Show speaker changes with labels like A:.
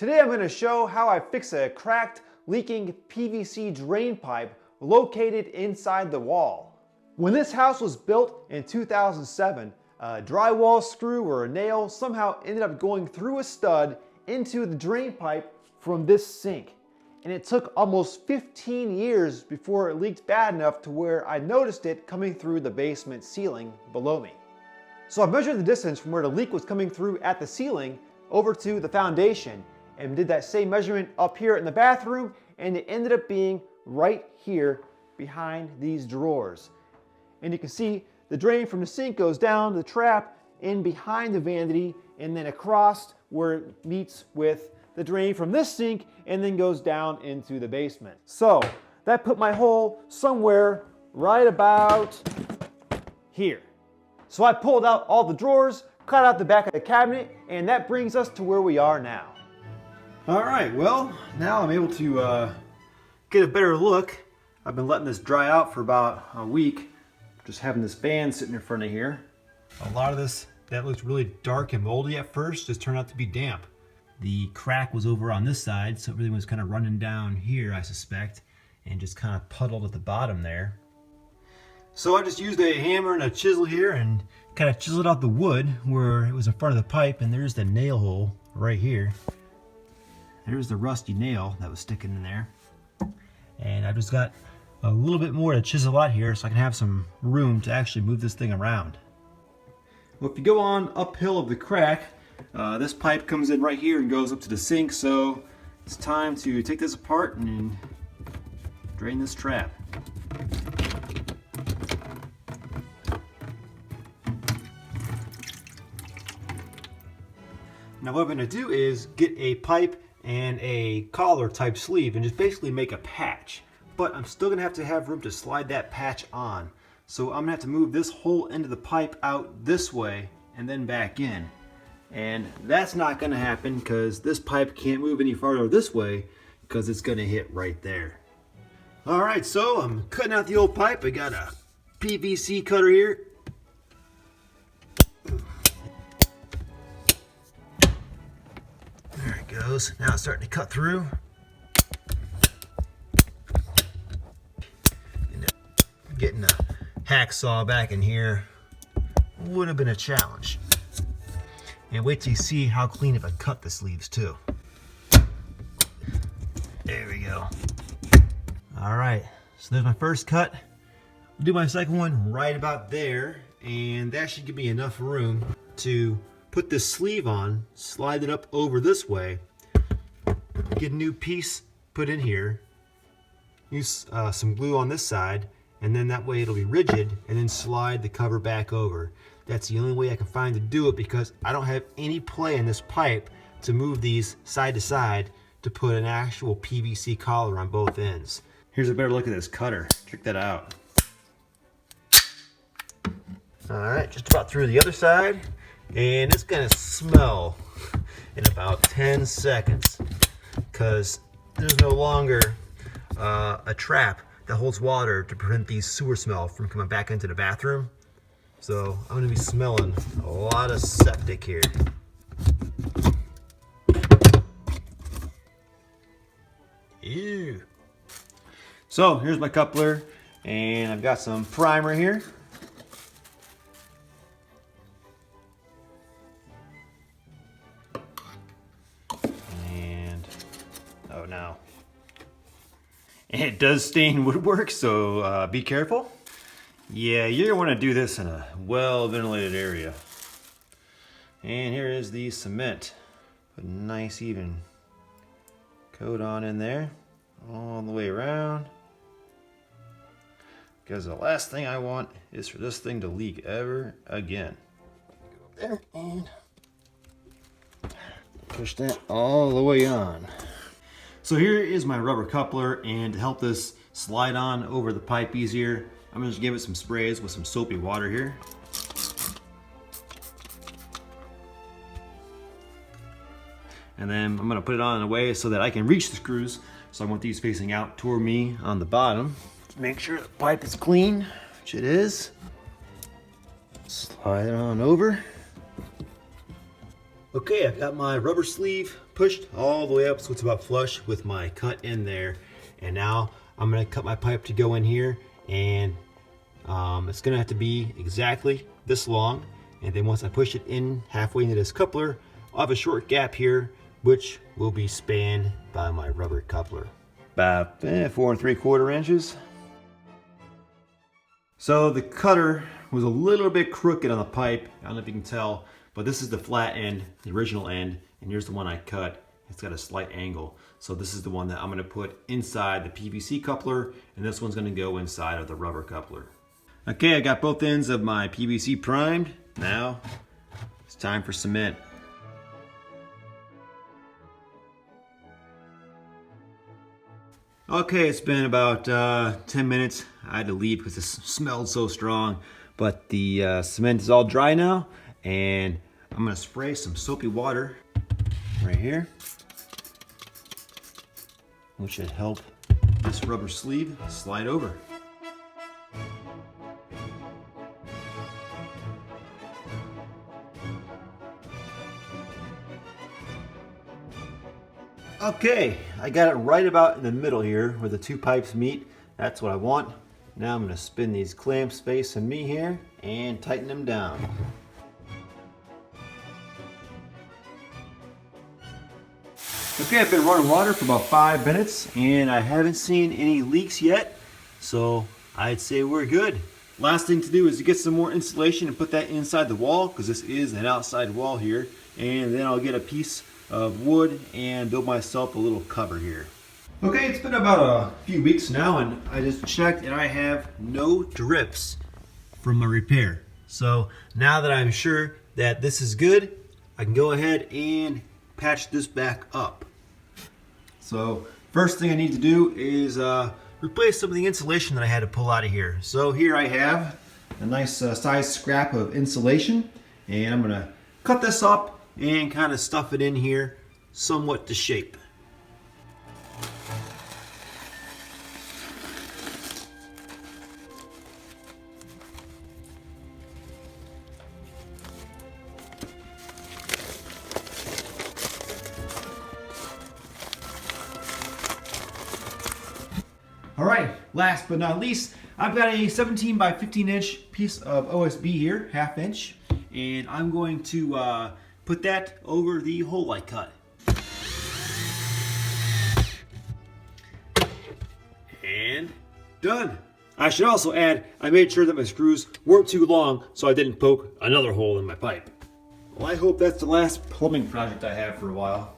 A: Today I'm going to show how I fix a cracked, leaking PVC drain pipe located inside the wall. When this house was built in 2007, a drywall screw or a nail somehow ended up going through a stud into the drain pipe from this sink. And it took almost 15 years before it leaked bad enough to where I noticed it coming through the basement ceiling below me. So I measured the distance from where the leak was coming through at the ceiling over to the foundation and did that same measurement up here in the bathroom, and it ended up being right here behind these drawers. And you can see the drain from the sink goes down the trap in behind the vanity and then across where it meets with the drain from this sink and then goes down into the basement. So that put my hole somewhere right about here. So I pulled out all the drawers, cut out the back of the cabinet, and that brings us to where we are now. All right, well, now I'm able to get a better look. I've been letting this dry out for about a week, just having this band sitting in front of here. A lot of this that looked really dark and moldy at first just turned out to be damp. The crack was over on this side, so everything was kind of running down here, I suspect, and just kind of puddled at the bottom there. So I just used a hammer and a chisel here and kind of chiseled out the wood where it was in front of the pipe, and there's the nail hole right here. There's the rusty nail that was sticking in there. And I've just got a little bit more to chisel out here so I can have some room to actually move this thing around. Well, if you go on uphill of the crack, this pipe comes in right here and goes up to the sink, so it's time to take this apart and drain this trap. Now what I'm going to do is get a pipe and a collar type sleeve and just basically make a patch. But I'm still going to have room to slide that patch on. So I'm going to have to move this whole end of the pipe out this way and then back in. And that's not going to happen because this pipe can't move any farther this way because it's going to hit right there. Alright, so I'm cutting out the old pipe. I got a PVC cutter here. There it goes. Now it's starting to cut through. Getting a hacksaw back in here would have been a challenge. And wait till you see how clean of a cut this leaves too. There we go. All right, so there's my first cut. I'll do my second one right about there, and that should give me enough room to put this sleeve on, slide it up over this way, get a new piece put in here, use some glue on this side, and then that way it'll be rigid, and then slide the cover back over. That's the only way I can find to do it because I don't have any play in this pipe to move these side to side to put an actual PVC collar on both ends. Here's a better look at this cutter. Check that out. All right, just about through the other side, and it's gonna smell in about 10 seconds because there's no longer a trap that holds water to prevent the sewer smell from coming back into the bathroom. So I'm gonna be smelling a lot of septic here. Ew. So here's my coupler, and I've got some primer here. And, oh no. And it does stain woodwork, so be careful. Yeah, you're gonna wanna do this in a well-ventilated area. And here is the cement. Put a nice even coat on in there, all the way around. Because the last thing I want is for this thing to leak ever again. Go up there and push that all the way on. So here is my rubber coupler, and to help this slide on over the pipe easier, I'm gonna just give it some sprays with some soapy water here. And then I'm gonna put it on in a way so that I can reach the screws. So I want these facing out toward me on the bottom. Make sure the pipe is clean, which it is. Slide it on over. Okay, I've got my rubber sleeve pushed all the way up so it's about flush with my cut in there. And now I'm gonna cut my pipe to go in here, and it's gonna have to be exactly this long. And then once I push it in halfway into this coupler, I'll have a short gap here, which will be spanned by my rubber coupler. About 4 3/4 inches. So the cutter was a little bit crooked on the pipe. I don't know if you can tell, but this is the flat end, the original end, and here's the one I cut. It's got a slight angle. So this is the one that I'm gonna put inside the PVC coupler, and this one's gonna go inside of the rubber coupler. Okay, I got both ends of my PVC primed. Now it's time for cement. Okay, it's been about 10 minutes. I had to leave because it smelled so strong, but the cement is all dry now, and I'm gonna spray some soapy water right here, which should help this rubber sleeve slide over. Okay, I got it right about in the middle here where the two pipes meet. That's what I want. Now I'm gonna spin these clamps facing me here and tighten them down. Okay, I've been running water for about 5 minutes and I haven't seen any leaks yet, so I'd say we're good. Last thing to do is to get some more insulation and put that inside the wall, because this is an outside wall here, and then I'll get a piece of wood and build myself a little cover here. Okay, it's been about a few weeks now, and I just checked and I have no drips from my repair. So now that I'm sure that this is good, I can go ahead and patch this back up. So first thing I need to do is replace some of the insulation that I had to pull out of here. So here I have a nice size scrap of insulation, and I'm gonna cut this up and kind of stuff it in here somewhat to shape. All right, last but not least, I've got a 17 by 15 inch piece of OSB here, 1/2 inch, and I'm going to put that over the hole I cut. And done. I should also add, I made sure that my screws weren't too long so I didn't poke another hole in my pipe. Well, I hope that's the last plumbing project I have for a while.